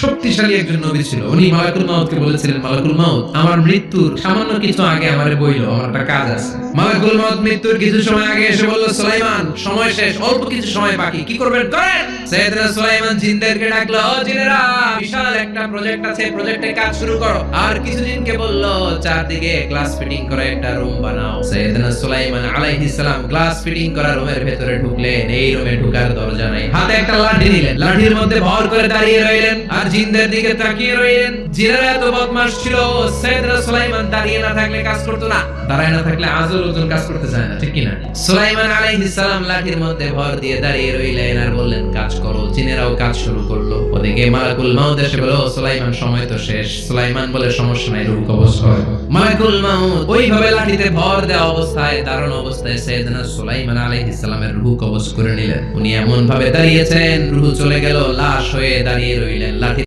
শক্তিশালী একজন নবী ছিল। উনি মালাকুল মাউতকে বলেছিলেন, মালাকুল মাউত, আমার মৃত্যুর সামান্য কিছু আগে আমারে বইলো, আমার একটা কাজ আছে। মালাকুল মাউত মৃত্যুর কিছু সময় আগে এসে বলল, সুলাইমান সময় শেষ, অল্প কিছু সময় বাকি, কি করবেন করেন। সাইয়েদনা সুলাইমান জিনদেরকে ডাকলো, ও জিনেরা, বিশাল একটা প্রজেক্ট আছে, প্রজেক্টে কাজ শুরু করো। আর কিছু জিনকে বলল, চারদিকে গ্লাস ফিটিং করে একটা রুম বানাও। সাইয়েদনা সুলাইমান আলাইহিস সালাম গ্লাস ফিটিং করা রুমের ভেতরে ঢুকলেন। এই রুমে ঢোকার দরজা নাই, হাতে একটা লাঠি নিলেন, লাঠির মধ্যে ভর করে দাঁড়িয়ে রইলেন আর জিনদের দিকে তাকিয়ে রইলেন। জিনেরা এত বদমাশ ছিল, সাইয়েদনা সুলাইমান দাঁড়িয়ে না থাকলে কাজ করতো না, দাঁড়ায় না থাকলে আজও লোকজন কাজ করতে চায় না, ঠিক কি না? সুলাইমান আলাইহিস সালাম লাঠির মধ্যে ভর দিয়ে দাঁড়িয়ে রইলেন আর বললেন, কাজ করো। জিনেরাও কাজ শুরু করলো। ওদিকে মালাকুল মাউত এসে বলল, সুলাইমান সময় তো শেষ। সুলাইমান বলে, সমস্যা নাই, রূহ কবজ হয়। মালাকুল মাউত ওইভাবে লাঠিতে ভর দেওয়া অবস্থায়, দারুণ অবস্থায় সাইয়েদনা সুলাইমান আলাইহিস সালামের রূহ কবজ করে নিলেন। উনি এমন ভাবে দাঁড়িয়েছেন, রূহ চলে গেল, লাশ হয়ে দাঁড়িয়ে রইলেন। লাঠি